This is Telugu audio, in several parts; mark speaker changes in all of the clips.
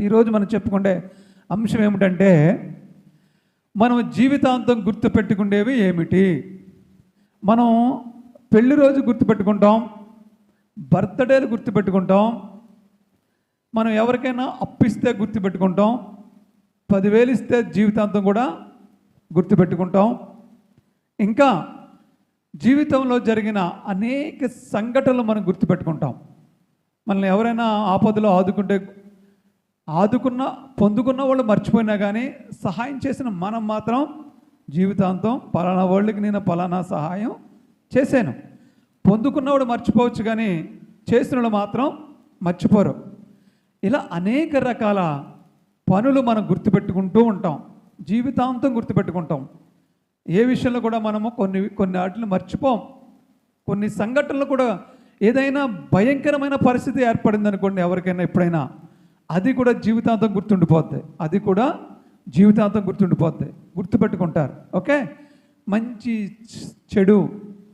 Speaker 1: ఈరోజు మనం చెప్పుకునే అంశం ఏమిటంటే, మనం జీవితాంతం గుర్తుపెట్టుకునేవి ఏమిటి? మనం పెళ్లి రోజు గుర్తుపెట్టుకుంటాం, బర్త్డేలు గుర్తుపెట్టుకుంటాం, మనం ఎవరికైనా అప్పిస్తే గుర్తుపెట్టుకుంటాం, 10,000 ఇస్తే జీవితాంతం కూడా గుర్తుపెట్టుకుంటాం. ఇంకా జీవితంలో జరిగిన అనేక సంఘటనలు మనం గుర్తుపెట్టుకుంటాం. మనల్ని ఎవరైనా ఆపదలో పొందుకున్న వాళ్ళు మర్చిపోయినా కానీ సహాయం చేసిన మనం మాత్రం జీవితాంతం పలానా వాళ్ళకి నేను పలానా సహాయం చేశాను. పొందుకున్నవాడు మర్చిపోవచ్చు కానీ చేసిన వాళ్ళు మాత్రం మర్చిపోరు. ఇలా అనేక రకాల పనులు మనం గుర్తుపెట్టుకుంటూ ఉంటాం, జీవితాంతం గుర్తుపెట్టుకుంటాం. ఏ విషయంలో కూడా మనము కొన్ని వాటిని మర్చిపోం. కొన్ని సంఘటనలు కూడా, ఏదైనా భయంకరమైన పరిస్థితి ఏర్పడింది అనుకోండి ఎవరికైనా ఎప్పుడైనా, అది కూడా జీవితాంతం గుర్తుండిపోద్ది, గుర్తుపెట్టుకుంటారు. ఓకే, మంచి చెడు,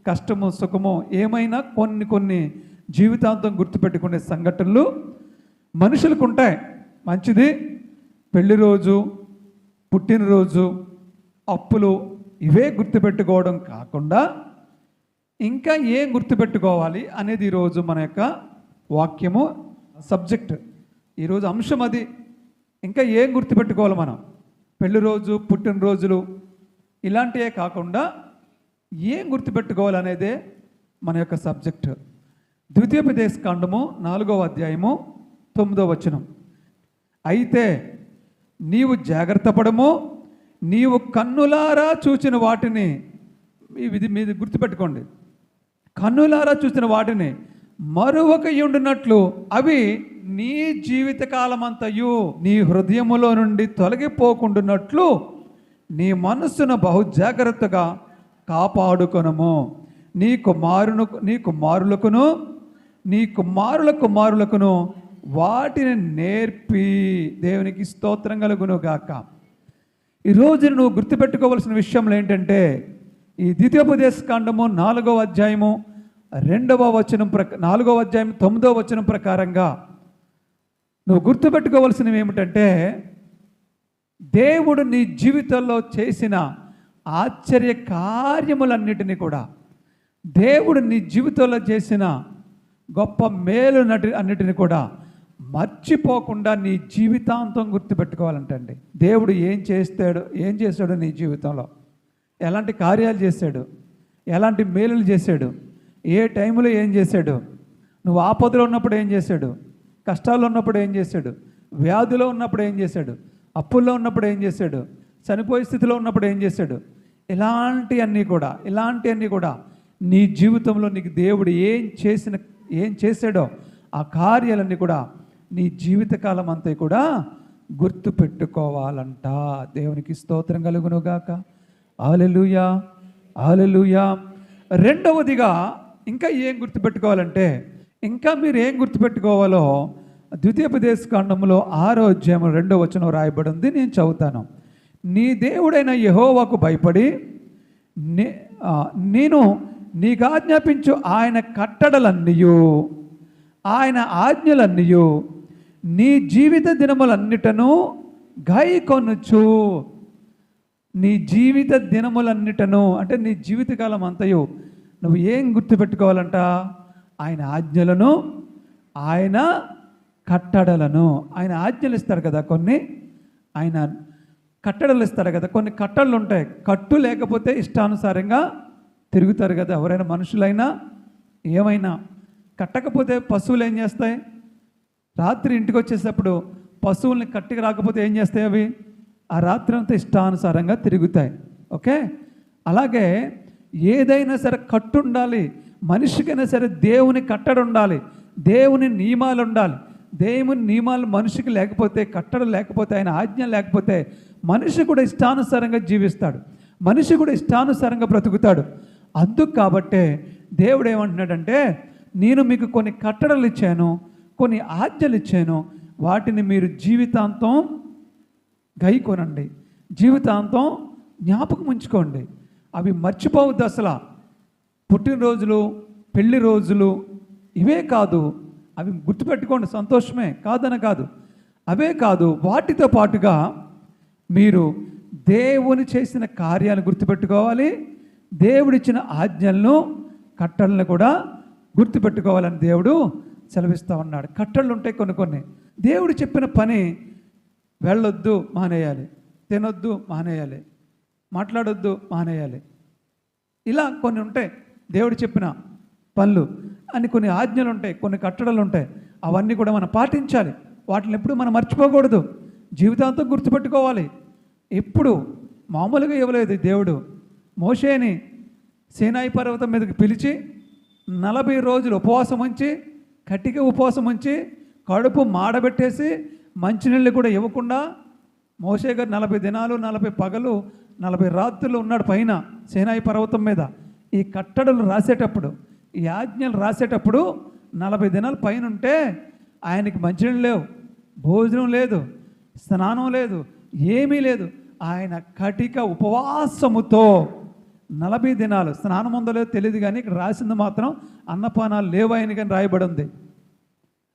Speaker 1: కష్టము సుఖము ఏమైనా కొన్ని జీవితాంతం గుర్తుపెట్టుకునే సంఘటనలు మనుషులకు ఉంటాయి. మంచిది, పెళ్లి రోజు, పుట్టినరోజు, అప్పులు, ఇవే గుర్తుపెట్టుకోవడం కాకుండా ఇంకా ఏం గుర్తుపెట్టుకోవాలి అనేది ఈరోజు మన యొక్క వాక్యము సబ్జెక్ట్, ఈరోజు అంశం అది. ఇంకా ఏం గుర్తుపెట్టుకోవాలి మనం? పెళ్లి రోజు, పుట్టినరోజులు ఇలాంటివే కాకుండా ఏం గుర్తుపెట్టుకోవాలి అనేదే మన యొక్క సబ్జెక్ట్. ద్వితీయోపదేశకాండము 4వ అధ్యాయము 9వ వచనం. అయితే నీవు జాగ్రత్త పడము, నీవు కన్నులారా చూచిన వాటిని, మీది గుర్తుపెట్టుకోండి, కన్నులారా చూసిన వాటిని మరొక ఉండినట్లు అవి నీ జీవితకాలమంతయు నీ హృదయములో నుండి తొలగిపోకుండానట్లు నీ మనస్సును బహు జాగ్రత్తగా కాపాడుకొనము. నీ కుమారులకును వాటిని నేర్పి, దేవునికి స్తోత్రం కలుగునుగాక. ఈరోజు నువ్వు గుర్తుపెట్టుకోవాల్సిన విషయంలో ఏంటంటే, ఈ ద్వితీయోపదేశకాండము 4వ అధ్యాయము 2వ వచనం 4వ అధ్యాయం 9వ వచనం ప్రకారంగా నువ్వు గుర్తుపెట్టుకోవాల్సినవి ఏమిటంటే, దేవుడు నీ జీవితంలో చేసిన ఆశ్చర్య కార్యములన్నిటినీ కూడా, దేవుడు నీ జీవితంలో చేసిన గొప్ప మేలు అన్నిటిని కూడా మర్చిపోకుండా నీ జీవితాంతం గుర్తుపెట్టుకోవాలంటండి. దేవుడు ఏం చేశాడు నీ జీవితంలో, ఎలాంటి కార్యాలు చేశాడు, ఎలాంటి మేలులు చేశాడు, ఏ టైంలో ఏం చేశాడు, నువ్వు ఆపదలో ఉన్నప్పుడు ఏం చేశాడు, కష్టాల్లో ఉన్నప్పుడు ఏం చేశాడు, వ్యాధిలో ఉన్నప్పుడు ఏం చేశాడు, అప్పుల్లో ఉన్నప్పుడు ఏం చేశాడు, చనిపోయే స్థితిలో ఉన్నప్పుడు ఏం చేశాడు, ఇలాంటివన్నీ కూడా నీ జీవితంలో నీకు దేవుడు ఏం చేశాడో ఆ కార్యాలన్నీ కూడా నీ జీవితకాలం అంతా కూడా గుర్తుపెట్టుకోవాలంట. దేవునికి స్తోత్రం కలుగునుగాక. హల్లెలూయా, హల్లెలూయా. రెండవదిగా ఇంకా ఏం గుర్తుపెట్టుకోవాలంటే, ఇంకా మీరు ఏం గుర్తుపెట్టుకోవాలో ద్వితీయోపదేశకాండంలో 6వ అధ్యాయం 2వ వచనం రాయబడి ఉంది. నేను చదువుతాను. నీ దేవుడైన యెహోవాకు భయపడి నేను నీకు ఆజ్ఞాపించు ఆయన కట్టడలన్నీయు, ఆయన ఆజ్ఞలన్నీయు నీ జీవిత దినములన్నిటను గైకొనుచు. నీ జీవిత దినములన్నిటను అంటే నీ జీవితకాలం అంతయు నువ్వు ఏం గుర్తుపెట్టుకోవాలంట? ఆయన ఆజ్ఞలను, ఆయన కట్టడలను. ఆయన ఆజ్ఞలు ఇస్తారు కదా, ఆయన కట్టడలు ఇస్తారు కదా. కొన్ని కట్టడలు ఉంటాయి, కట్టు లేకపోతే ఇష్టానుసారంగా తిరుగుతారు కదా. ఎవరైనా మనుషులైనా ఏమైనా కట్టకపోతే పశువులు ఏం చేస్తాయి? రాత్రి ఇంటికి వచ్చేటప్పుడు పశువుల్ని కట్టికి రాకపోతే ఏం చేస్తాయి? అవి ఆ రాత్రి అంతా ఇష్టానుసారంగా తిరుగుతాయి. ఓకే, అలాగే ఏదైనా సరే కట్టు ఉండాలి. మనిషికైనా సరే దేవుని కట్టడ ఉండాలి, దేవుని నియమాలు ఉండాలి. దేవుని నియమాలు మనిషికి లేకపోతే, కట్టడం లేకపోతే, ఆయన ఆజ్ఞ లేకపోతే మనిషి కూడా ఇష్టానుసారంగా జీవిస్తాడు, మనిషి కూడా ఇష్టానుసారంగా బ్రతుకుతాడు. అందుకు కాబట్టే దేవుడు ఏమంటున్నాడంటే, నేను మీకు కొన్ని కట్టడలు ఇచ్చాను, కొన్ని ఆజ్ఞలు ఇచ్చాను, వాటిని మీరు జీవితాంతం గైకొనండి, జీవితాంతం జ్ఞాపకం ఉంచుకోండి. అవి మర్చిపోవద్దు అసలు. పుట్టినరోజులు, పెళ్లి రోజులు ఇవే కాదు, అవి గుర్తుపెట్టుకోండి, సంతోషమే కాదని కాదు. అవే కాదు, వాటితో పాటుగా మీరు దేవుని చేసిన కార్యాలు గుర్తుపెట్టుకోవాలి, దేవుడిచ్చిన ఆజ్ఞలను కట్టడలను కూడా గుర్తుపెట్టుకోవాలని దేవుడు సెలవిస్తూ ఉన్నాడు. కట్టడలు ఉంటాయి కొన్ని. దేవుడు చెప్పిన పని వెళ్ళొద్దు మానేయాలి, తినొద్దు మానేయాలి, మాట్లాడొద్దు మానేయాలి, ఇలా కొన్ని ఉంటాయి. దేవుడు చెప్పిన పనులు అని కొన్ని ఆజ్ఞలు ఉంటాయి, కొన్ని కట్టడలు ఉంటాయి. అవన్నీ కూడా మనం పాటించాలి. వాటిని ఎప్పుడు మనం మర్చిపోకూడదు, జీవితాంతం గుర్తుపెట్టుకోవాలి. ఎప్పుడు మామూలుగా ఇవ్వలేదు దేవుడు. మోషేని సీనాయి పర్వతం మీదకి పిలిచి 40 రోజులు ఉపవాసం ఉంచి, కటిక ఉపవాసం ఉంచి, కడుపు మాడబెట్టేసి మంచినీళ్ళు కూడా ఇవ్వకుండా మోషే గారు 40 దినాలు 40 పగలు 40 రాత్రులు ఉన్నాడు పైన సీనాయి పర్వతం మీద. ఈ కట్టడలు రాసేటప్పుడు, ఈ ఆజ్ఞలు రాసేటప్పుడు 40 దినాలు పైన ఉంటే ఆయనకి మంచినీళ్ళు లేవు, భోజనం లేదు, స్నానం లేదు, ఏమీ లేదు. ఆయన కటిక ఉపవాసముతో 40 దినాలు, స్నానం ఉందో లేదో తెలియదు కానీ ఇక్కడ రాసింది మాత్రం అన్నపానాలు లేవు ఆయన కానీ రాయబడి ఉంది.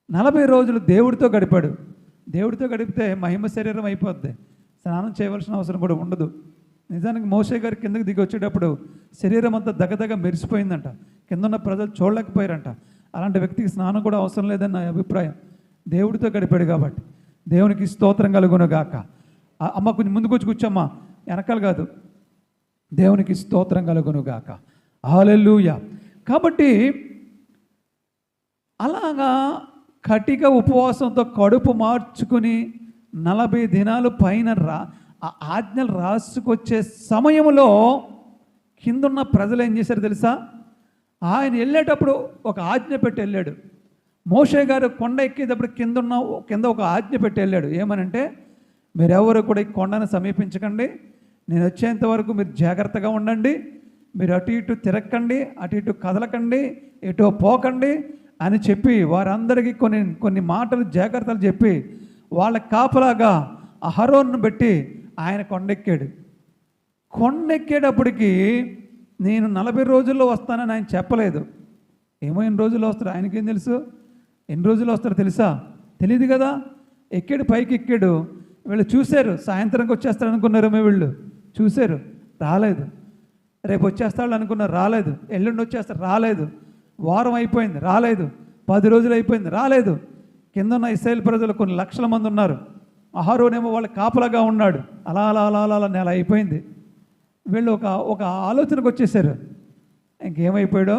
Speaker 1: 40 రోజులు దేవుడితో గడిపాడు. దేవుడితో గడిపితే మహిమ శరీరం అయిపోద్ది, స్నానం చేయవలసిన అవసరం కూడా ఉండదు. నిజానికి మోషే గారు కిందకి దిగి వచ్చేటప్పుడు శరీరం అంతా దగదగ మెరిసిపోయిందంట, కింద ఉన్న ప్రజలు చూడలేకపోయారంట. అలాంటి వ్యక్తికి స్నానం కూడా అవసరం లేదని నా అభిప్రాయం. దేవుడితో గడిపాడు కాబట్టి దేవునికి స్తోత్రం కలుగును గాక. అమ్మ కొంచెం ముందుకు వచ్చి కూర్చోమ్మా, వెనకాల కాదు. దేవునికి స్తోత్రం కలుగును గాక. హల్లెలూయా. కాబట్టి అలాగా కటిక ఉపవాసంతో కడుపు మార్చుకుని 40 దినాలు పైన ఆ ఆజ్ఞలు రాసుకొచ్చే సమయంలో కిందున్న ప్రజలు ఏం చేశారు తెలుసా? ఆయన వెళ్ళేటప్పుడు ఒక ఆజ్ఞ పెట్టి వెళ్ళాడు. మోషే గారు కొండ ఎక్కేటప్పుడు కింద ఒక ఆజ్ఞ పెట్టి వెళ్ళాడు. ఏమనంటే, మీరెవరు కూడా ఈ కొండను సమీపించకండి, నేను వచ్చేంత వరకు మీరు జాగ్రత్తగా ఉండండి, మీరు అటు ఇటు తిరగకండి, అటు ఇటు కదలకండి, ఎటో పోకండి అని చెప్పి వారందరికీ కొన్ని మాటలు జాగ్రత్తలు చెప్పి వాళ్ళ కాపలాగా అహరోన్ను పెట్టి ఆయన కొండెక్కాడు. కొండెక్కేటప్పటికి నేను 40 రోజుల్లో వస్తానని ఆయన చెప్పలేదు. ఏమో ఎన్ని రోజుల్లో వస్తాడు ఆయనకేం తెలుసు? ఎన్ని రోజుల్లో వస్తారో తెలుసా? తెలియదు కదా. ఎక్కాడు, పైకి ఎక్కాడు. వీళ్ళు చూశారు, సాయంత్రంకి వచ్చేస్తాడు అనుకున్నారేమో. వీళ్ళు చూశారు, రాలేదు. రేపు వచ్చేస్తాడు అనుకున్నారు, రాలేదు. ఎల్లుండి వచ్చేస్తాడు, రాలేదు. వారం అయిపోయింది, రాలేదు. 10 రోజులు అయిపోయింది, రాలేదు. కింద ఉన్న ఇశ్రాయేలు ప్రజలు కొన్ని లక్షల మంది ఉన్నారు. అహరోనేమో వాళ్ళ కాపలాగా ఉన్నాడు. అలా అలా అలా అలా నెల అయిపోయింది. వీళ్ళు ఒక ఆలోచనకు వచ్చేసారు, ఇంకేమైపోయాడో,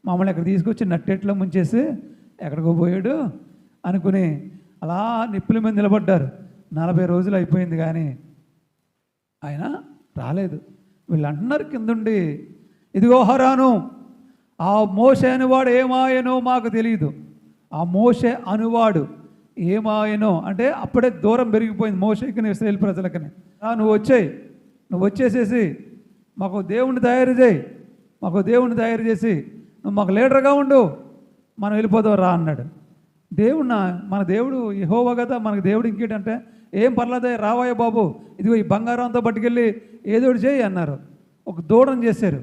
Speaker 1: మమ్మల్ని ఎక్కడ తీసుకొచ్చి నట్టేట్లో ముంచేసి ఎక్కడికో పోయాడు అనుకుని అలా నిప్పుల మీద నిలబడ్డారు. 40 రోజులు అయిపోయింది కానీ ఆయన రాలేదు. వీళ్ళు అంటున్నారు కిందుండి, ఇదిగో హరాను, ఆ మోషే అనువాడు ఏమాయనో మాకు తెలియదు. ఆ మోషే అనువాడు ఏమాయనో అంటే అప్పుడే దూరం పెరిగిపోయింది మోషేకి ఇశ్రాయేలు ప్రజలకని. నువ్వు వచ్చేసేసి మాకు దేవుణ్ణి తయారు చేయి, మాకు దేవుణ్ణి తయారు చేసి నువ్వు మాకు లీడర్గా ఉండు, మనం వెళ్ళిపోదాం రా అన్నాడు. మన దేవుడు యెహోవా కదా, మనకు దేవుడు ఇంకేంటంటే, ఏం పర్లేదే రావాయో బాబు, ఇదిగో ఈ బంగారంతో పట్టుకెళ్ళి ఏదోటి చేయి అన్నారు. ఒక దూడను చేశారు.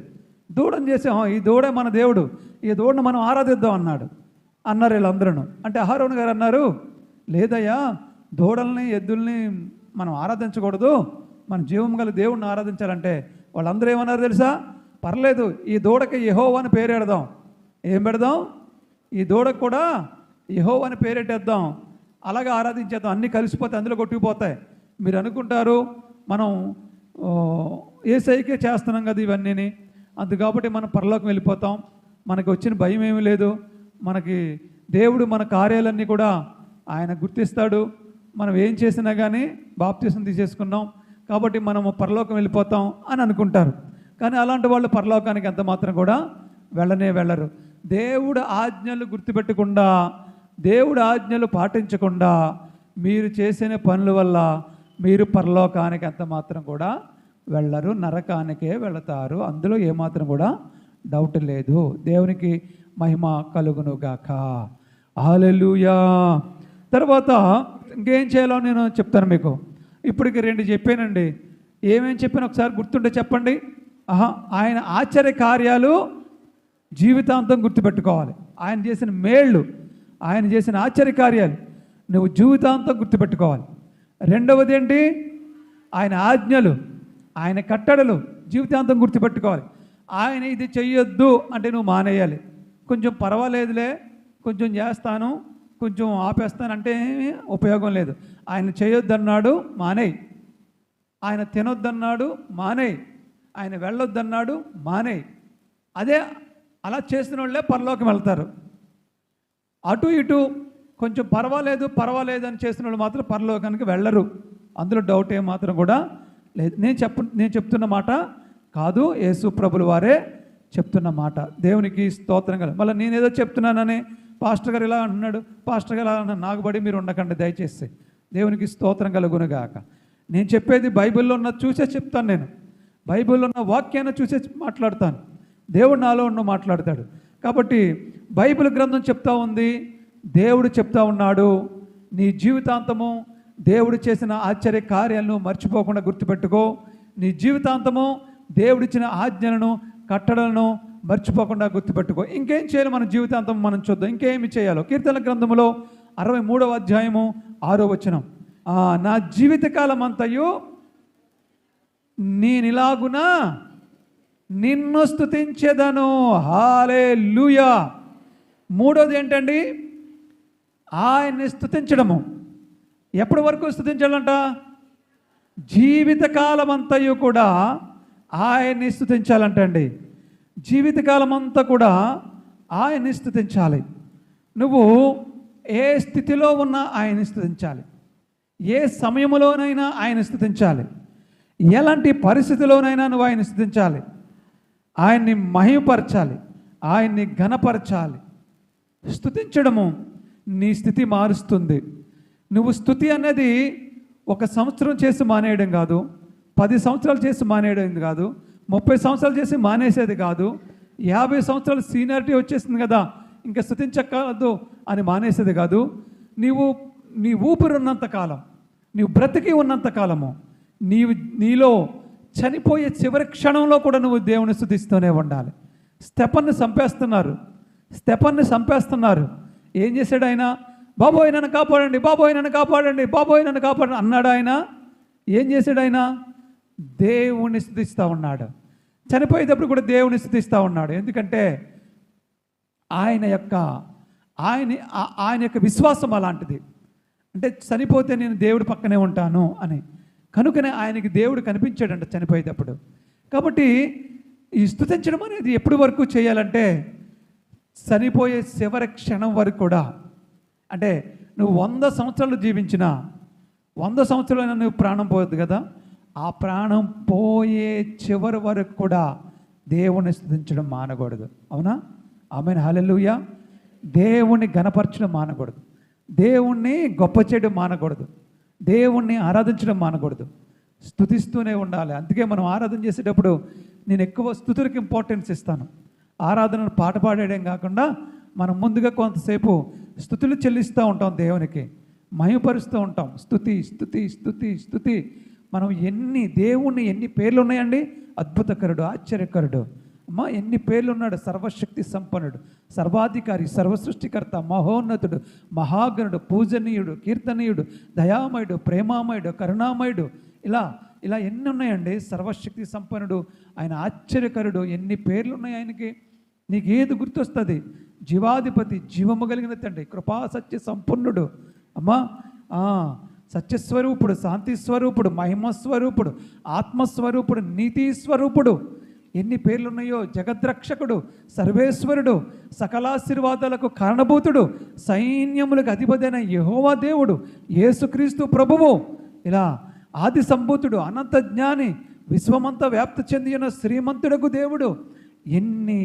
Speaker 1: దూడను చేసాం, ఈ దూడే మన దేవుడు, ఈ దూడను మనం ఆరాధిద్దాం అన్నారు వీళ్ళందరూ. అంటే అహరోను గారు అన్నారు, లేదయ్యా, దూడల్ని ఎద్దుల్ని మనం ఆరాధించకూడదు, మన జీవం గల దేవుడిని ఆరాధించాలంటే వాళ్ళందరూ ఏమన్నారు తెలుసా? పర్లేదు, ఈ దూడకి యెహోవా అని పేరెడదాం. ఏం పెడదాం? ఈ దూడకు కూడా యెహోవా అని పేరెట్టేద్దాం, అలాగే ఆరాధించేద్దాం, అన్నీ కలిసిపోతాయి, అందులో కొట్టుకుపోతాయి. మీరు అనుకుంటారు మనం యేసయ్యకే చేస్తున్నాం కదా ఇవన్నీని, అందు కాబట్టి మనం పరలోకం వెళ్ళిపోతాం, మనకు వచ్చిన భయం ఏమీ లేదు, మనకి దేవుడు మన కార్యాలన్నీ కూడా ఆయన గుర్తిస్తాడు, మనం ఏం చేసినా కానీ బాప్తిసం తీసేసుకున్నాం కాబట్టి మనము పరలోకం వెళ్ళిపోతాం అని అనుకుంటారు. కానీ అలాంటి వాళ్ళు పరలోకానికి ఎంత మాత్రం కూడా వెళ్ళరు. దేవుడు ఆజ్ఞలు గుర్తుపెట్టకుండా, దేవుడు ఆజ్ఞలు పాటించకుండా మీరు చేసిన పనుల వల్ల మీరు పరలోకానికి ఎంత మాత్రం కూడా వెళ్ళరు, నరకానికే వెళతారు. అందులో ఏమాత్రం కూడా డౌట్ లేదు. దేవునికి మహిమ కలుగును గాక. హల్లెలూయా. తర్వాత ఇంకేం చేయాలో నేను చెప్తాను మీకు. ఇప్పటికి 2 చెప్పానండి. ఏమేం చెప్పాను ఒకసారి గుర్తుంటే చెప్పండి. ఆయన ఆశ్చర్య కార్యాలు జీవితాంతం గుర్తుపెట్టుకోవాలి. ఆయన చేసిన మేళ్ళు, ఆయన చేసిన ఆశ్చర్య కార్యాలు నువ్వు జీవితాంతం గుర్తుపెట్టుకోవాలి. రెండవది ఏంటి? ఆయన ఆజ్ఞలు, ఆయన కట్టడలు జీవితాంతం గుర్తుపెట్టుకోవాలి. ఆయన ఇది చెయ్యొద్దు అంటే నువ్వు మానేయాలి. కొంచెం పర్వాలేదులే, కొంచెం చేస్తాను, కొంచెం ఆపేస్తానంటే ఉపయోగం లేదు. ఆయన చేయొద్దన్నాడు, మానేయి. ఆయన తినొద్దన్నాడు, మానేయి. ఆయన వెళ్ళొద్దన్నాడు, మానేయి. అదే అలా చేసిన వాళ్ళే పరలోకం వెళ్తారు. అటు ఇటు కొంచెం పర్వాలేదు అని చేసిన వాళ్ళు మాత్రం పరలోకానికి వెళ్ళరు. అందులో డౌట్ ఏమాత్రం కూడా లేదు. నేను చెప్తున్న మాట కాదు, యేసు ప్రభుల వారే చెప్తున్న మాట. దేవునికి స్తోత్రం కల. మళ్ళీ నేనేదో చెప్తున్నానని పాస్టర్ గారు ఇలా అంటున్నాడు, పాస్టర్ గారు ఇలా అన్నాడు, నాకుబడి మీరు ఉండకండి దయచేసి. దేవునికి స్తోత్రం కలుగునుగాక. నేను చెప్పేది బైబిల్లో ఉన్న చూసే చెప్తాను. నేను బైబిల్లో ఉన్న వాక్యాన్ని చూసే మాట్లాడతాను. దేవుడు నాలో ఉన్న మాట్లాడతాడు. కాబట్టి బైబిల్ గ్రంథం చెప్తా ఉంది, దేవుడు చెప్తా ఉన్నాడు, నీ జీవితాంతము దేవుడు చేసిన ఆశ్చర్య కార్యాలను మర్చిపోకుండా గుర్తుపెట్టుకో. నీ జీవితాంతము దేవుడిచ్చిన ఆజ్ఞలను కట్టడలను మర్చిపోకుండా గుర్తుపెట్టుకో. ఇంకేం చేయాలి మన జీవితాంతం మనం చూద్దాం. ఇంకేమి చేయాలో కీర్తన గ్రంథములో 63వ అధ్యాయము 6వ వచనం, నా జీవితకాలం అంతయు నేనిలాగునా నిన్ను స్తుతించెదను. హల్లెలూయా. మూడోది ఏంటండి? ఆయన్ని స్తుతించడము. ఎప్పటి వరకు స్తుతించాలంట? జీవితకాలం అంతయు కూడా ఆయన్ని స్తుతించాలంటండి. జీవితకాలం అంతా కూడా ఆయన్ని స్తుతించాలి. నువ్వు ఏ స్థితిలో ఉన్నా ఆయన్ని స్తుతించాలి. ఏ సమయంలోనైనా ఆయన స్తుతించాలి. ఎలాంటి పరిస్థితిలోనైనా నువ్వు ఆయన్ని స్తుతించాలి. ఆయన్ని మహిమపరచాలి, ఆయన్ని ఘనపరచాలి. స్తుతించడము నీ స్థితి మారుస్తుంది. నువ్వు స్తుతి అనేది 1 సంవత్సరం చేసి మానేయడం కాదు, 10 సంవత్సరాలు చేసి మానేయడం కాదు, 30 సంవత్సరాలు చేసి మానేసేది కాదు, 50 సంవత్సరాలు సీనియారిటీ వచ్చేసింది కదా ఇంకా స్తుతించక్కర్లేదు అని మానేసేది కాదు. నీ ఊపిరి ఉన్నంత కాలం, నీవు బ్రతికి ఉన్నంత కాలము, నీలో చనిపోయే చివరి క్షణంలో కూడా నువ్వు దేవుని స్తుతిస్తూనే ఉండాలి. స్టెఫన్ని చంపేస్తున్నారు. ఏం చేశాడు ఆయన? బాబోయ్ నన్ను కాపాడండి, బాబోయ్ నన్ను కాపాడండి, బాబోయ్ నన్ను కాపాడండి అన్నాడు ఆయన. ఏం చేశాడు ఆయన? దేవుణ్ణి స్తుతిస్తూ ఉన్నాడు. చనిపోయేటప్పుడు కూడా దేవుని స్తుతిస్తూ ఉన్నాడు. ఎందుకంటే ఆయన యొక్క విశ్వాసం అలాంటిది. అంటే చనిపోతే నేను దేవుడి పక్కనే ఉంటాను అని. కనుకనే ఆయనకి దేవుడు కనిపించాడంట చనిపోయేటప్పుడు. కాబట్టి ఈ స్తుతించడం అనేది ఎప్పటి వరకు చేయాలంటే చనిపోయే చివరి క్షణం వరకు కూడా. అంటే నువ్వు 100 సంవత్సరాలు జీవించినా 100 సంవత్సరాలైనా నువ్వు ప్రాణం పోవద్దు కదా, ఆ ప్రాణం పోయే చివరి వరకు కూడా దేవుని స్తుతించడం మానకూడదు. అవునా? ఆమేన్, హల్లెలూయా. దేవుణ్ణి ఘనపరచడం మానకూడదు, దేవుణ్ణి గొప్ప చేయడం మానకూడదు, దేవుణ్ణి ఆరాధించడం మానకూడదు. స్తుతిస్తూనే ఉండాలి. అందుకే మనం ఆరాధన చేసేటప్పుడు నేను ఎక్కువ స్తుతులకు ఇంపార్టెన్స్ ఇస్తాను. ఆరాధనను పాట పాడేయడం కాకుండా మనం ముందుగా కొంతసేపు స్తుతులు చెల్లిస్తూ ఉంటాం, దేవునికి మహిమపరుస్తూ ఉంటాం. స్తుతి స్తుతి స్తుతి స్తుతి. మనం దేవుణ్ణి ఎన్ని పేర్లు ఉన్నాయండి? అద్భుతకరుడు, ఆశ్చర్యకరుడు, అమ్మా ఎన్ని పేర్లు ఉన్నాడు. సర్వశక్తి సంపన్నుడు, సర్వాధికారి, సర్వసృష్టికర్త, మహోన్నతుడు, మహాగణుడు, పూజనీయుడు, కీర్తనీయుడు, దయామయుడు, ప్రేమామయుడు, కరుణామయుడు, ఇలా ఎన్ని ఉన్నాయండి. సర్వశక్తి సంపన్నుడు, ఆయన ఆశ్చర్యకరుడు, ఎన్ని పేర్లు ఉన్నాయి ఆయనకి. నీకు ఏది గుర్తొస్తుంది? జీవాధిపతి, జీవము కలిగిన తండ్రి, కృపా సత్య సంపన్నుడు, అమ్మా సత్యస్వరూపుడు, శాంతి స్వరూపుడు, మహిమస్వరూపుడు, ఆత్మస్వరూపుడు, నీతి స్వరూపుడు. ఎన్ని పేర్లున్నాయో. జగద్రక్షకుడు, సర్వేశ్వరుడు, సకలాశీర్వాదాలకు కారణభూతుడు, సైన్యములకు అధిపతైన యెహోవా దేవుడు, యేసుక్రీస్తు ప్రభువు, ఇలా ఆది సంభూతుడు, అనంత జ్ఞాని, విశ్వమంతా వ్యాప్తి చెందిన శ్రీమంతుడకు దేవుడు. ఎన్ని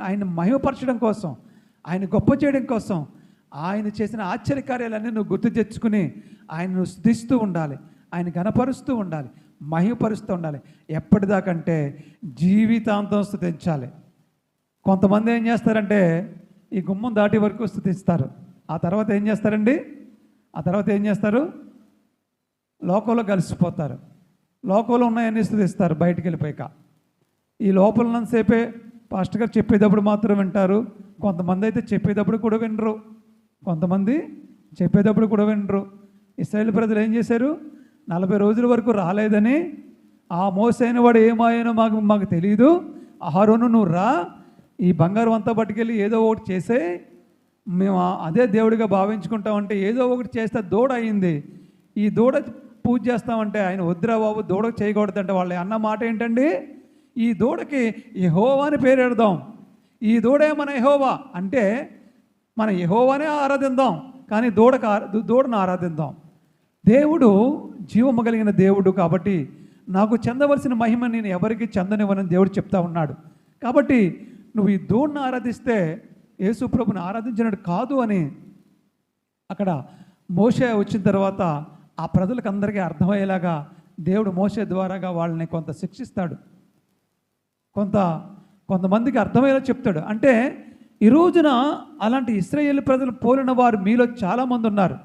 Speaker 1: ఆయన మహిమపరచడం కోసం, ఆయన గొప్ప చేయడం కోసం, ఆయన చేసిన ఆశ్చర్యకార్యాలన్నీ నువ్వు గుర్తు తెచ్చుకుని ఆయనను స్తుతిస్తూ ఉండాలి, ఆయన ఘనపరుస్తూ ఉండాలి, మహిమపరుస్తూ ఉండాలి. ఎప్పటిదాకంటే జీవితాంతం స్తుతించాలి. కొంతమంది ఏం చేస్తారంటే ఈ గుమ్మం దాటి వరకు స్తుతిస్తారు. ఆ తర్వాత ఏం చేస్తారు? లోకంలో కలిసిపోతారు. లోకంలో ఉన్నాయన్నీ స్తుతిస్తారు బయటికి వెళ్ళిపోయాక. ఈ లోపల ఉన్నంతసేపే పాస్టర్ గారు చెప్పేటప్పుడు మాత్రం వింటారు. కొంతమంది అయితే చెప్పేటప్పుడు కూడా వినరు, కొంతమంది చెప్పేటప్పుడు కూడా వినరు. ఇశ్రాయేలు ప్రజలు ఏం చేశారు? 40 రోజుల వరకు రాలేదని, ఆ మోసే అయిన వాడు ఏమాయనో మాకు తెలియదు, అహరోను నువ్వు రా, ఈ బంగారం అంతా పట్టుకెళ్ళి ఏదో ఒకటి చేసే, మేము అదే దేవుడిగా భావించుకుంటామంటే ఏదో ఒకటి చేస్తే దూడ అయింది, ఈ దూడ పూజ చేస్తామంటే ఆయన వద్దురా బాబు దూడకు చేయకూడదంటే వాళ్ళు అన్న మాట ఏంటండి? ఈ దూడకి యెహోవా అని పేరు పెడదాం, ఈ దూడే మన యెహోవా అంటే మన యెహోవానే ఆరాధిద్దాం, కానీ దూడను ఆరాధిద్దాం. దేవుడు జీవము కలిగిన దేవుడు కాబట్టి నాకు చెందవలసిన మహిమ నేను ఎవరికి చెందనివ్వనని దేవుడు చెప్తా ఉన్నాడు. కాబట్టి నువ్వు ఈ దూడను ఆరాధిస్తే యేసు ప్రభుని ఆరాధించినట్టు కాదు అని అక్కడ మోషే వచ్చిన తర్వాత ఆ ప్రజలకు అందరికీ అర్థమయ్యేలాగా దేవుడు మోషే ద్వారాగా వాళ్ళని కొంత శిక్షిస్తాడు, కొంతమందికి అర్థమయ్యేలా చెప్తాడు. అంటే ఈ రోజున అలాంటి ఇశ్రాయేలు ప్రజలు పోలిన వారు మీలో చాలామంది ఉన్నారు.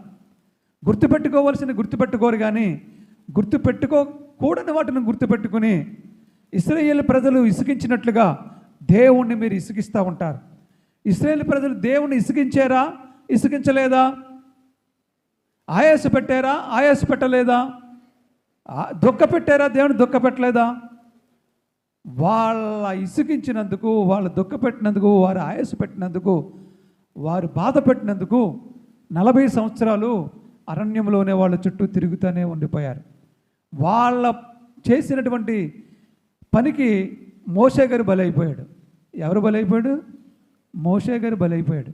Speaker 1: గుర్తుపెట్టుకోరు, కానీ గుర్తుపెట్టుకోకూడని వాటిని గుర్తుపెట్టుకుని ఇశ్రాయేలు ప్రజలు ఇసుకించినట్లుగా దేవుణ్ణి మీరు ఇసుకిస్తూ ఉంటారు. ఇశ్రాయేలు ప్రజలు దేవుణ్ణి ఇసుకించారా? ఇసుకించలేదా? ఆయాస పెట్టారా? ఆయాస పెట్టలేదా? దుఃఖ పెట్టారా? దేవుని దుఃఖ పెట్టలేదా? వాళ్ళ ఇసుకించినందుకు, వాళ్ళు దుఃఖ పెట్టినందుకు, వారు ఆయాస పెట్టినందుకు, వారు బాధ పెట్టినందుకు 40 సంవత్సరాలు అరణ్యంలోనే వాళ్ళ చుట్టూ తిరుగుతూనే ఉండిపోయారు. వాళ్ళ చేసినటువంటి పనికి మోషే గారు బలైపోయాడు. ఎవరు బలైపోయాడు? మోషే గారు బలైపోయాడు.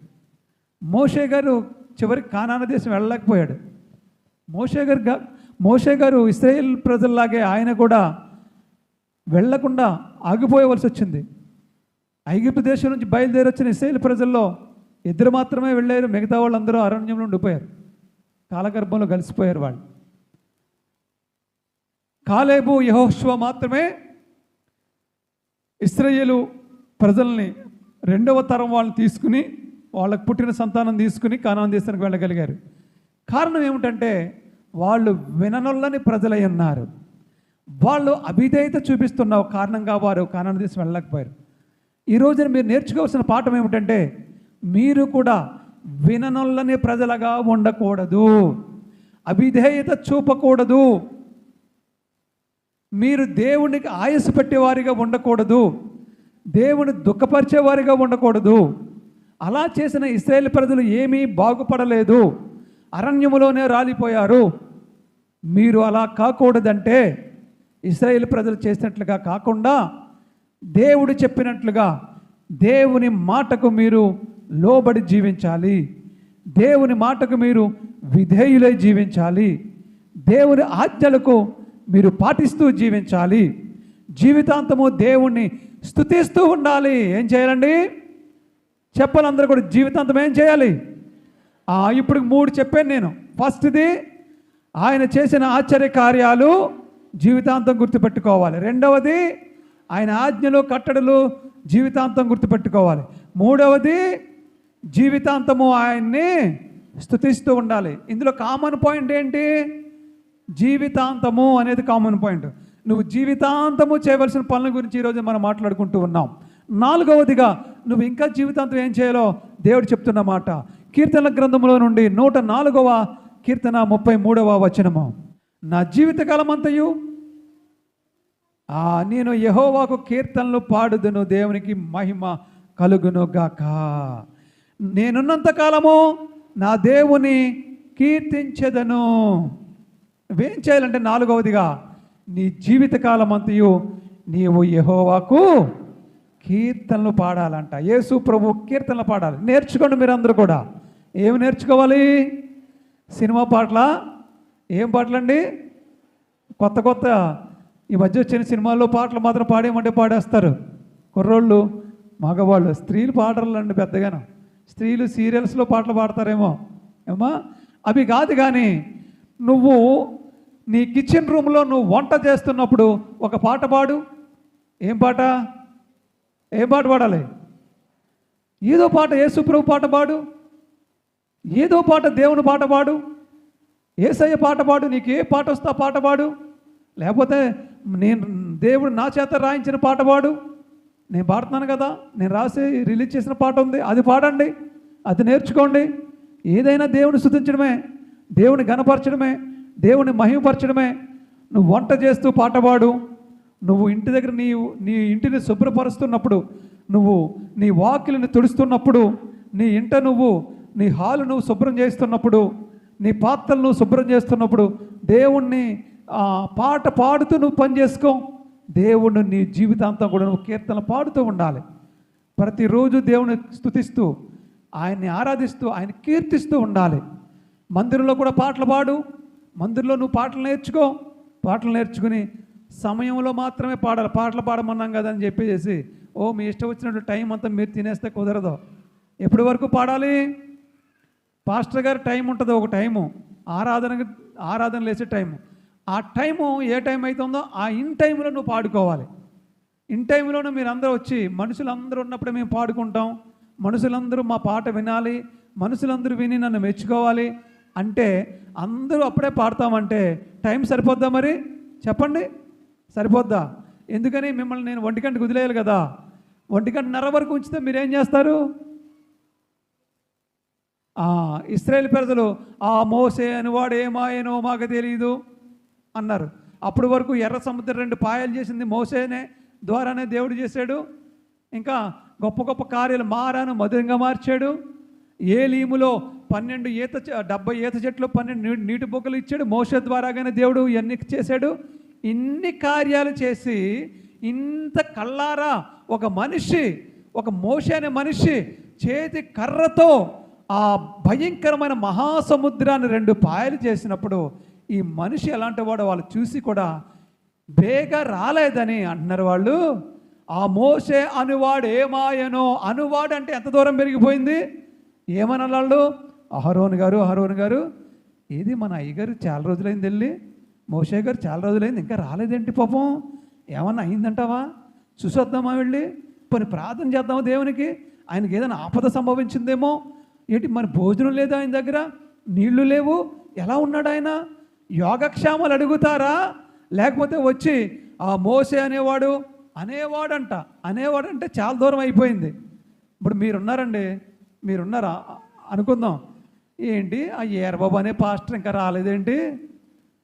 Speaker 1: మోషే గారు చివరికి కానాను దేశం వెళ్ళలేకపోయాడు. మోషే గారు ఇశ్రాయేల్ ప్రజల్లాగే ఆయన కూడా వెళ్లకుండా ఆగిపోయవలసి వచ్చింది. ఐగుప్తు దేశం నుంచి బయలుదేరి వచ్చిన ఇశ్రాయేల్ ప్రజల్లో 2 మాత్రమే వెళ్ళారు, మిగతా వాళ్ళందరూ అరణ్యంలో ఉండిపోయారు, కాలగర్భంలో కలిసిపోయారు. వాళ్ళు కాలేబు, యెహోషువ మాత్రమే ఇశ్రాయేలు ప్రజల్ని 2వ తరం వాళ్ళని తీసుకుని, వాళ్ళకు పుట్టిన సంతానం తీసుకుని కానాను దేశానికి వెళ్ళగలిగారు. కారణం ఏమిటంటే వాళ్ళు విననొల్లని ప్రజలై ఉన్నారు. వాళ్ళు అవిధేయత చూపిస్తున్న కారణంగా వారు కానాను దేశం వెళ్ళలేకపోయారు. ఈ రోజున మీరు నేర్చుకోవాల్సిన పాఠం ఏమిటంటే మీరు కూడా విననొల్లని ప్రజలుగా ఉండకూడదు, అవిధేయత చూపకూడదు, మీరు దేవునికి ఆయాస పెట్టేవారిగా ఉండకూడదు, దేవుని దుఃఖపరిచేవారిగా ఉండకూడదు. అలా చేసిన ఇశ్రాయేలు ప్రజలు ఏమీ బాగుపడలేదు, అరణ్యములోనే రాలిపోయారు. మీరు అలా కాకూడదంటే ఇశ్రాయేలు ప్రజలు చేసినట్లుగా కాకుండా దేవుడు చెప్పినట్లుగా దేవుని మాటకు మీరు లోబడి జీవించాలి, దేవుని మాటకు మీరు విధేయులై జీవించాలి, దేవుని ఆజ్ఞలకు మీరు పాటిస్తూ జీవించాలి, జీవితాంతము దేవుణ్ణి స్తుతిస్తూ ఉండాలి. ఏం చేయాలండి? చెప్పాలి అందరూ కూడా. జీవితాంతం ఏం చేయాలి? ఇప్పుడు 3 చెప్పాను నేను. ఫస్ట్ది ఆయన చేసిన ఆశ్చర్య కార్యాలు జీవితాంతం గుర్తుపెట్టుకోవాలి. 2వది ఆయన ఆజ్ఞలు కట్టడలు జీవితాంతం గుర్తుపెట్టుకోవాలి. 3వది జీవితాంతము ఆయన్ని స్తుతిస్తూ ఉండాలి. ఇందులో కామన్ పాయింట్ ఏంటి? జీవితాంతము అనేది కామన్ పాయింట్. నువ్వు జీవితాంతము చేయవలసిన పనుల గురించి ఈరోజు మనం మాట్లాడుకుంటూ ఉన్నాం. 4వదిగా నువ్వు ఇంకా జీవితాంతం ఏం చేయాలో దేవుడు చెప్తున్న మాట కీర్తనల గ్రంథంలో నుండి 104వ కీర్తన 33వ వచనము. నా జీవితకాలం అంతయు నేను యెహోవాకు కీర్తనలు పాడుదును, దేవునికి మహిమ కలుగును గాక. నేనున్నంత కాలము నా దేవుని కీర్తించెదను. నువ్వేం చేయాలంటే 4వదిగా నీ జీవితకాలం అంతయు నీవు యెహోవాకు కీర్తనలు పాడాలంట. యేసు ప్రభు కీర్తనలు పాడాలి. నేర్చుకోండి మీరందరూ కూడా. ఏమి నేర్చుకోవాలి? సినిమా పాటల? ఏం పాటలండి? కొత్త ఈ మధ్య వచ్చిన సినిమాల్లో పాటలు మాత్రం పాడేయమంటే పాడేస్తారు. కుర్రోళ్ళు, మగవాళ్ళు. స్త్రీలు పాడరండి పెద్దగాను. స్త్రీలు సీరియల్స్లో పాటలు పాడతారేమో ఏమా, అవి కాదు. కానీ నువ్వు నీ కిచెన్ రూమ్లో నువ్వు వంట చేస్తున్నప్పుడు ఒక పాట పాడు. ఏం పాట పాడాలి? ఏదో పాట, యేసు ప్రభు పాట పాడు, ఏదో పాట, దేవుని పాట పాడు, యేసయ్య పాట పాడు. నీకు ఏ పాట వస్తే పాట పాడు. లేకపోతే నేను దేవుడు నా చేత రాయించిన పాట పాడు. నేను పాడుతున్నాను కదా, నేను రాసి రిలీజ్ చేసిన పాట ఉంది, అది పాడండి, అది నేర్చుకోండి. ఏదైనా దేవుని స్తుతించడమే, దేవుని ఘనపరచడమే, దేవుని మహిమపరచడమే. నువ్వు వంట చేస్తూ పాట పాడు, నువ్వు ఇంటి దగ్గర నీ ఇంటిని శుభ్రపరుస్తున్నప్పుడు, నువ్వు నీ వాకిలిని తుడుస్తున్నప్పుడు, నీ ఇంట నీ హాలు నువ్వు శుభ్రం చేస్తున్నప్పుడు, నీ పాత్రలు నువ్వు శుభ్రం చేస్తున్నప్పుడు దేవుణ్ణి పాట పాడుతూ నువ్వు పని చేసుకో. దేవుణ్ణి నీ జీవితాంతం కూడా నువ్వు కీర్తనలు పాడుతూ ఉండాలి. ప్రతిరోజు దేవుని స్తుతిస్తూ, ఆయన్ని ఆరాధిస్తూ, ఆయన కీర్తిస్తూ ఉండాలి. మందిరంలో కూడా పాటలు పాడు, మందిరంలో నువ్వు పాటలు నేర్చుకో. పాటలు నేర్చుకుని సమయంలో మాత్రమే పాడాలి. పాటలు పాడమన్నాం కదా అని చెప్పేసి మీ ఇష్టం వచ్చినట్టు టైం అంతా మీరు తినేస్తే కుదరదు. ఎప్పటి వరకు పాడాలి? పాస్టర్ గారు టైం ఉంటుంది, ఒక టైము ఆరాధన లేచే టైము. ఆ టైము ఏ టైం అవుతుందో ఆ ఇన్ టైంలో నువ్వు పాడుకోవాలి. ఇన్ టైంలోనూ మీరు అందరూ వచ్చి, మనుషులందరూ ఉన్నప్పుడే మేము పాడుకుంటాం, మనుషులందరూ మా పాట వినాలి, మనుషులందరూ విని నన్ను మెచ్చుకోవాలి అంటే అందరూ అప్పుడే పాడతామంటే టైం సరిపోద్దా? మరి చెప్పండి, సరిపోద్దా? ఎందుకని మిమ్మల్ని నేను 1 గంటకు వదిలేయాలి కదా. 1:30 వరకు ఉంచితే మీరేం చేస్తారు? ఇశ్రాయేలు ప్రజలు మోసే అని వాడు ఏమాయనో మాకు తెలియదు అన్నారు. అప్పటి వరకు ఎర్ర సముద్రం 2 పాయలు చేసింది మోసేనే ద్వారానే దేవుడు చేశాడు. ఇంకా గొప్ప గొప్ప కార్యాలు, మారాను మధురంగా మార్చాడు. ఏలీములో 70 ఈత చెట్లు 12 నీటి బొగ్గలు ఇచ్చాడు. మోసే ద్వారాగానే దేవుడు ఇవన్నీ చేశాడు. ఇన్ని కార్యాలు చేసి ఇంత కళ్ళారా ఒక మోసే అనే మనిషి చేతి కర్రతో ఆ భయంకరమైన మహాసముద్రాన్ని 2 పాయలు చేసినప్పుడు ఈ మనిషి ఎలాంటి వాడో వాళ్ళు చూసి కూడా బేగా రాలేదని అంటున్నారు వాళ్ళు. ఆ మోసే అనువాడు ఏమాయనో, అనువాడు అంటే ఎంత దూరం పెరిగిపోయింది. ఏమన్నారు వాళ్ళు? అహరోను గారు ఏది మన అయ్యగారు చాలా రోజులైంది వెళ్ళి, మోసే గారు చాలా రోజులైంది ఇంకా రాలేదేంటి పాపం, ఏమన్నా అయిందంటావా? చూసొద్దామా వెళ్ళి, కొన్ని ప్రార్థన చేద్దామా దేవునికి, ఆయనకి ఏదైనా ఆపద సంభవించిందేమో, ఏంటి మన భోజనం లేదు ఆయన దగ్గర, నీళ్లు లేవు, ఎలా ఉన్నాడు ఆయన? యోగక్షేమాలు అడుగుతారా? లేకపోతే వచ్చి ఆ మోసే అనేవాడంటే చాలా దూరం అయిపోయింది. ఇప్పుడు మీరున్నారా అనుకుందాం, ఏంటి ఆ ఏరబాబు అనే పాస్టర్ ఇంకా రాలేదేంటి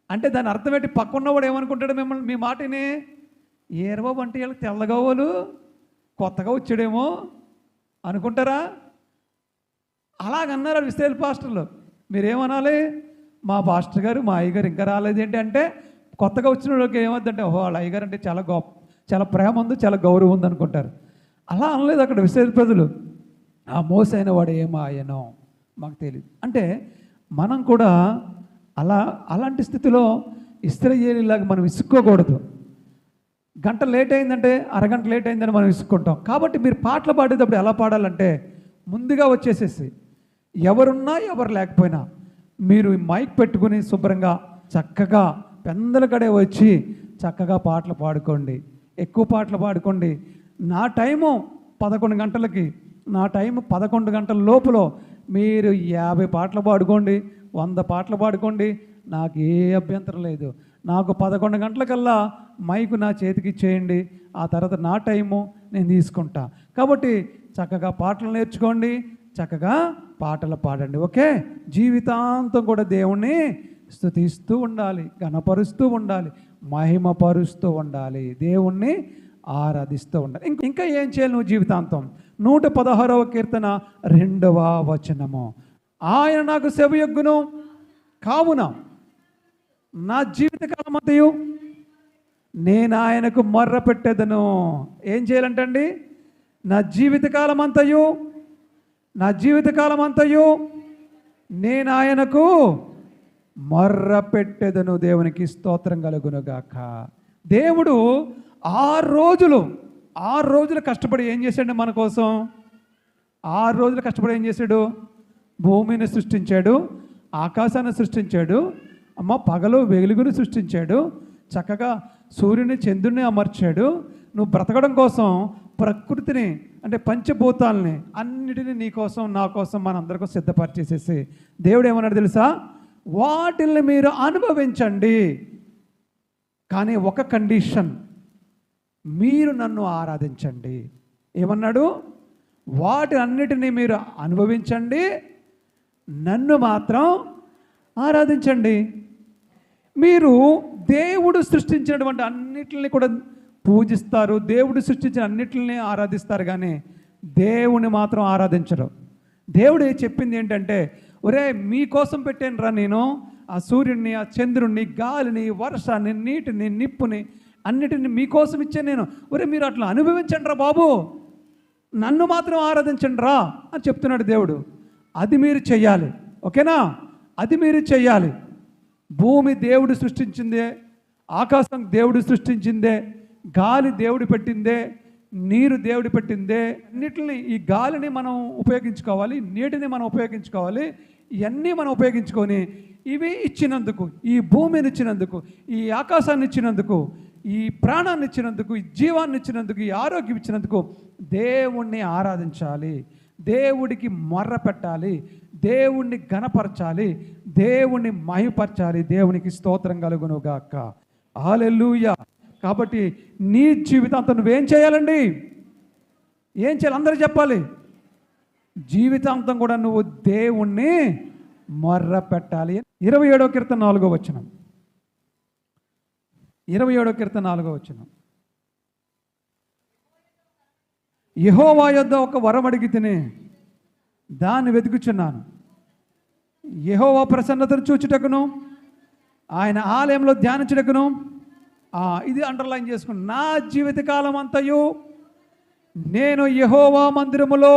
Speaker 1: అంటే దాని అర్థం ఏంటి? పక్కన్నవాడు ఏమనుకుంటాడు మిమ్మల్ని, మీ మాటని? ఏరబాబు అంటే వీళ్ళకి తెల్లగవ్వలు కొత్తగా వచ్చాడేమో అనుకుంటారా? అలాగన్నారు ఇశ్రాయేలు పాస్టర్లు. మీరేమనాలి? మా పాస్టర్ గారు, మా అయ్యగారు ఇంకా రాలేదేంటి అంటే కొత్తగా వచ్చిన వాళ్ళకి ఏమవుతుందంటే వాళ్ళ అయ్యగారు అంటే చాలా ప్రేమ ఉంది, చాలా గౌరవం ఉంది అనుకుంటారు. అలా అనలేదు అక్కడ ఇశ్రాయేలు ప్రజలు. ఆ మోసే అయిన వాడు ఏమాయనో మాకు తెలియదు అంటే మనం కూడా అలాంటి స్థితిలో ఇశ్రాయేలీలాగా మనం విసుక్కోకూడదు. గంట లేట్ అయిందంటే అరగంట లేట్ అయిందని మనం విసుక్కుంటాం. కాబట్టి మీరు పాటలు పాడేటప్పుడు ఎలా పాడాలంటే ముందుగా వచ్చేసేసి, ఎవరున్నా ఎవరు లేకపోయినా మీరు మైక్ పెట్టుకుని శుభ్రంగా చక్కగా పెందల కడే వచ్చి చక్కగా పాటలు పాడుకోండి, ఎక్కువ పాటలు పాడుకోండి. నా టైము 11 గంటలకి, నా టైము 11 గంటల లోపల మీరు 50 పాటలు పాడుకోండి, 100 పాటలు పాడుకోండి, నాకు ఏ అభ్యంతరం లేదు. నాకు 11 గంటలకల్లా మైకు నా చేతికి ఇచ్చేయండి, ఆ తర్వాత నా టైము నేను తీసుకుంటా. కాబట్టి చక్కగా పాటలు నేర్చుకోండి, చక్కగా పాటలు పాడండి. ఓకే, జీవితాంతం కూడా దేవుణ్ణి స్తుతిస్తూ ఉండాలి, ఘనపరుస్తూ ఉండాలి, మహిమపరుస్తూ ఉండాలి, దేవుణ్ణి ఆరాధిస్తూ ఉండాలి. ఇంకా ఏం చేయాలి నువ్వు జీవితాంతం? 116వ కీర్తన 2వ వచనము, ఆయన నాకు సెవియొగ్గును కావున నా జీవితకాలం అంతయు నేను ఆయనకు మొర్ర పెట్టేదను. ఏం చేయాలంటండి? నా జీవితకాలం అంతయు నేను ఆయనకు మొర్ర పెట్టెదను. దేవునికి స్తోత్రం కలుగునుగాక. దేవుడు 6 రోజులు కష్టపడి ఏం చేశాడు మన కోసం? 6 రోజులు కష్టపడి ఏం చేశాడు? భూమిని సృష్టించాడు, ఆకాశాన్ని సృష్టించాడు, పగలు వెలుగుని సృష్టించాడు, చక్కగా సూర్యుని చంద్రుని అమర్చాడు. నువ్వు బ్రతకడం కోసం ప్రకృతిని అంటే పంచభూతాలని అన్నిటినీ నీ కోసం నా కోసం మనందరికీ సిద్ధపరిచేసేసి దేవుడు ఏమన్నాడు తెలుసా? వాటిల్ని మీరు అనుభవించండి, కానీ ఒక కండిషన్, మీరు నన్ను ఆరాధించండి. ఏమన్నాడు? వాటి అన్నిటినీ మీరు అనుభవించండి, నన్ను మాత్రం ఆరాధించండి. మీరు దేవుడు సృష్టించినటువంటి అన్నిటిని కూడా పూజిస్తారు, దేవుడు సృష్టించిన అన్నిటిని ఆరాధిస్తారు, కానీ దేవుని మాత్రం ఆరాధించరు. దేవుడు చెప్పింది ఏంటంటే, ఒరే మీకోసం పెట్టాను రా నేను ఆ సూర్యుడిని, ఆ చంద్రుడిని, గాలిని, వర్షాన్ని, నీటిని, నిప్పుని అన్నిటిని మీకోసం ఇచ్చాను నేను. ఒరే మీరు అట్లా అనుభవించండి రా బాబు, నన్ను మాత్రం ఆరాధించండి రా అని చెప్తున్నాడు దేవుడు. అది మీరు చెయ్యాలి, ఓకేనా? అది మీరు చెయ్యాలి. భూమి దేవుడు సృష్టించిందే, ఆకాశం దేవుడు సృష్టించిందే, గాలి దేవుడు పెట్టిందే, నీరు దేవుడు పెట్టిందే. అన్నిటిని, ఈ గాలిని మనం ఉపయోగించుకోవాలి, నీటిని మనం ఉపయోగించుకోవాలి. ఇవన్నీ మనం ఉపయోగించుకొని ఇవి ఇచ్చినందుకు, ఈ భూమిని ఇచ్చినందుకు, ఈ ఆకాశాన్ని ఇచ్చినందుకు, ఈ ప్రాణాన్ని ఇచ్చినందుకు, ఈ జీవాన్ని ఇచ్చినందుకు, ఈ ఆరోగ్యం ఇచ్చినందుకు దేవుణ్ణి ఆరాధించాలి, దేవుడికి మొర్ర పెట్టాలి, దేవుణ్ణి ఘనపరచాలి, దేవుణ్ణి మహిమపరచాలి. దేవునికి స్తోత్రం కలుగును గాక. హల్లెలూయా. కాబట్టి నీ జీవితాంతం నువ్వేం చేయాలండి? ఏం చేయాలి? అందరూ చెప్పాలి. జీవితాంతం కూడా నువ్వు దేవుణ్ణి మొర్ర పెట్టాలి. 27వ కీర్తన 4వ వచనం. 27వ కీర్తన 4వ వచనం. యెహోవా యొద్ద ఒక వరం అడిగి తిని దాన్ని వెతుకుచున్నాను. యెహోవా ప్రసన్నతను చూచుటకును, ఆయన ఆలయంలో ధ్యానించుటకును. ఇది అండర్లైన్ చేసుకుని, నా జీవితకాలం అంతయు నేను యెహోవా మందిరములో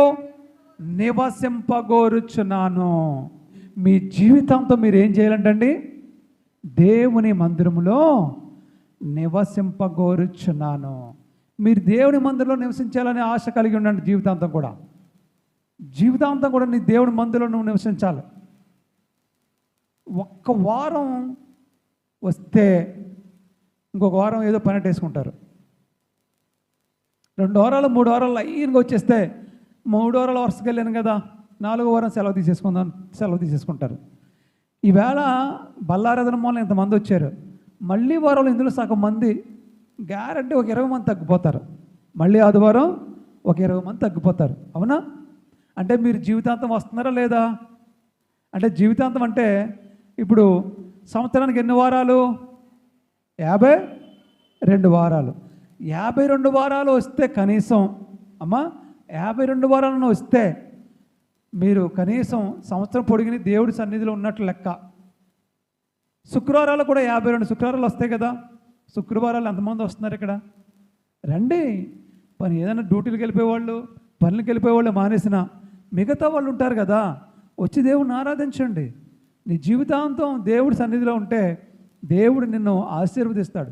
Speaker 1: నివసింపగోరుచున్నాను. మీ జీవితంతో మీరు ఏం చేయాలంటండి? దేవుని మందిరములో నివసింపగోరుచున్నాను. మీరు దేవుని మందిరంలో నివసించాలనే ఆశ కలిగి ఉండండి. జీవితాంతం కూడా నీ దేవుని మందిరంలో నువ్వు నివసించాలి. ఒక్క వారం వస్తే ఇంకొక వారం ఏదో పని వేసుకుంటారు. 2 వారాలు 3 వారాలు లైన్గా వచ్చేస్తే 3 వారాల వరుసకి వెళ్ళాను కదా, 4వ వారం సెలవు తీసేసుకుంటారు. ఈవేళ బల్లారాధన మూలం ఇంతమంది వచ్చారు, మళ్ళీ వారంలో ఇందులో సగం మంది గ్యారంటీ ఒక 20 మంది తగ్గిపోతారు. మళ్ళీ ఆదివారం ఒక 20 మంది తగ్గిపోతారు. అవునా? అంటే మీరు జీవితాంతం వస్తున్నారా లేదా? అంటే జీవితాంతం అంటే ఇప్పుడు సంవత్సరానికి ఎన్ని వారాలు? 52 వారాలు. 52 వారాలు వస్తే కనీసం 52 వారాలను వస్తే మీరు కనీసం సంవత్సరం పొడిగిన దేవుడి సన్నిధిలో ఉన్నట్లు లెక్క. శుక్రవారాలు కూడా 52 శుక్రవారాలు వస్తాయి కదా. శుక్రవారాలు ఎంతమంది వస్తున్నారు ఇక్కడ? రండి. పని ఏదైనా డ్యూటీలకు వెళ్ళిపోయేవాళ్ళు, పనులకు వెళ్ళిపోయేవాళ్ళు మానేసిన మిగతా వాళ్ళు ఉంటారు కదా, వచ్చి దేవుడిని ఆరాధించండి. నీ జీవితాంతం దేవుడి సన్నిధిలో ఉంటే దేవుడు నిన్ను ఆశీర్వదిస్తాడు,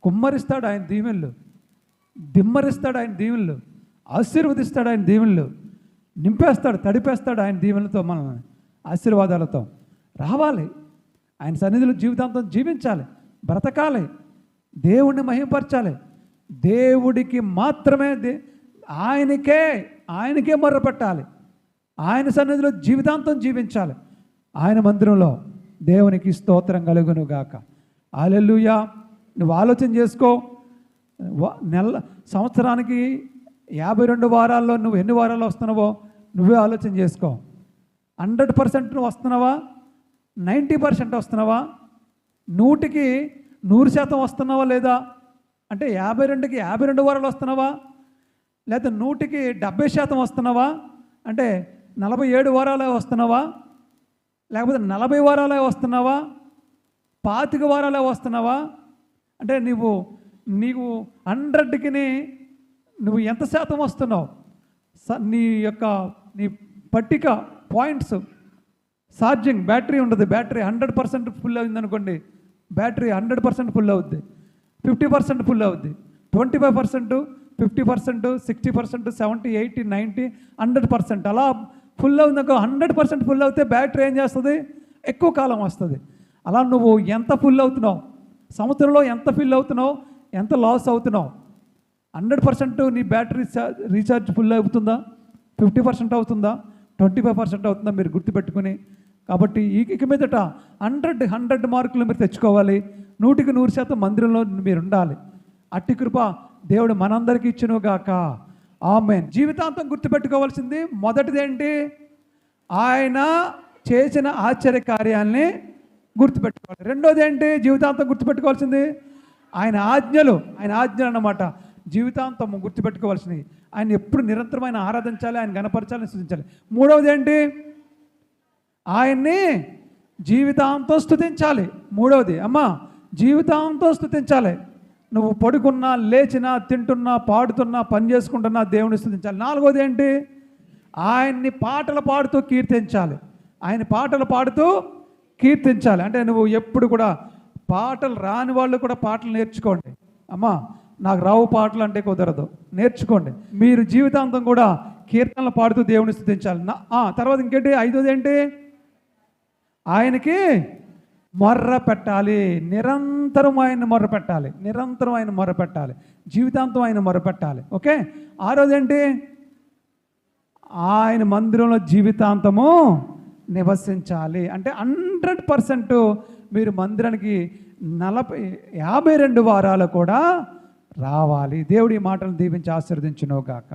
Speaker 1: కుమ్మరిస్తాడు ఆయన దీవెనలు, దిమ్మరిస్తాడు ఆయన దీవెనలు, ఆశీర్వదిస్తాడు ఆయన దీవెనలు, నింపేస్తాడు, తడిపేస్తాడు ఆయన దీవెనలతో, మనల్ని ఆశీర్వాదాలతో. రావాలి ఆయన సన్నిధిలో, జీవితాంతం జీవించాలి, బ్రతకాలి, దేవుణ్ణి మహిమపరచాలి. దేవుడికి మాత్రమే ఆయనకే మొర్రపెట్టాలి. ఆయన సన్నిధిలో జీవితాంతం జీవించాలి. ఆయన మందిరంలో. దేవునికి స్తోత్రం కలుగును గాక. హల్లెలూయా. నువ్వు ఆలోచన చేసుకో. సంవత్సరానికి 52 వారాల్లో నువ్వు ఎన్ని వారాలు వస్తున్నావో నువ్వే ఆలోచన చేసుకో. 100% నువ్వు వస్తున్నావా? 90% వస్తున్నావా? 100కి 100% వస్తున్నావా లేదా? అంటే 52కి 52 వారాలు వస్తున్నావా? లేదా 100కి 70% వస్తున్నావా? అంటే 47 వారాలే వస్తున్నావా? లేకపోతే 40 వారాలే వస్తున్నావా? 25 వారాలే వస్తున్నావా? అంటే నీకు 100కి నువ్వు ఎంత శాతం వస్తున్నావు? నీ పట్టిక పాయింట్స్, ఛార్జింగ్ బ్యాటరీ ఉండదు. బ్యాటరీ 100% ఫుల్ అయింది అనుకోండి, బ్యాటరీ 100% ఫుల్ అవుద్ది. 50% ఫుల్ అవుద్ది. 25%, 50%, 60%, 70, 80, 90, 100% అలా ఫుల్ అవుతుందనుకో. 100% ఫుల్ అవుతే బ్యాటరీ ఏం చేస్తుంది? ఎక్కువ కాలం వస్తుంది. అలా నువ్వు ఎంత ఫుల్ అవుతున్నావు, సంవత్సరంలో ఎంత ఫిల్ అవుతున్నావు, ఎంత లాస్ అవుతున్నావు? 100% నీ బ్యాటరీ రీఛార్జ్ ఫుల్ అవుతుందా? 50% అవుతుందా? 25% అవుతుందా? మీరు గుర్తుపెట్టుకుని. కాబట్టి ఇక మీదట 100 మార్కులు మీరు తెచ్చుకోవాలి. 100కి 100% మందిరంలో మీరు ఉండాలి. అట్టి కృప దేవుడు మనందరికీ ఇచ్చును గాక. ఆమేన్. జీవితాంతం గుర్తుపెట్టుకోవాల్సింది మొదటిది ఏంటి? ఆయన చేసిన ఆశ్చర్య కార్యాలని గుర్తుపెట్టుకోవాలి. రెండోది ఏంటి జీవితాంతం గుర్తుపెట్టుకోవాల్సింది? ఆయన ఆజ్ఞలు అన్నమాట జీవితాంతం గుర్తుపెట్టుకోవాల్సినవి. ఆయన ఎప్పుడు నిరంతరమైన ఆరాధించాలి, ఆయన గణపరచాలని స్తుతించాలి. మూడవది ఏంటి? ఆయన్ని జీవితాంతం స్తుతించాలి. మూడవది అమ్మా జీవితాంతం స్తుతించాలి. నువ్వు పడుకున్నా, లేచినా, తింటున్నా, పాడుతున్నా, పని చేసుకుంటున్నా దేవుని స్తుతించాలి. నాలుగవది ఏంటి? ఆయన్ని పాటలు పాడుతూ కీర్తించాలి. ఆయన పాటలు పాడుతూ కీర్తించాలి. అంటే నువ్వు ఎప్పుడు కూడా పాటలు రాని వాళ్ళు కూడా పాటలు నేర్చుకోండి. అమ్మా నాకు రావు పాటలు అంటే కుదరదు, నేర్చుకోండి. మీరు జీవితాంతం కూడా కీర్తనలు పాడుతూ దేవుని స్తుతించాలి. తర్వాత ఇంకేంటి? ఐదోది ఏంటి? ఆయనకి మొర్ర పెట్టాలి. నిరంతరం ఆయన మొర్ర పెట్టాలి. నిరంతరం ఆయన మొర్ర పెట్టాలి. జీవితాంతం ఆయన మొర్ర పెట్టాలి. ఓకే. ఆరోది ఏంటి? ఆయన మందిరంలో జీవితాంతము నివసించాలి. అంటే 100% మీరు మందిరానికి 52 వారాలు కూడా రావాలి. దేవుడి మాటలు దీవించి ఆశీర్వదించును గాక.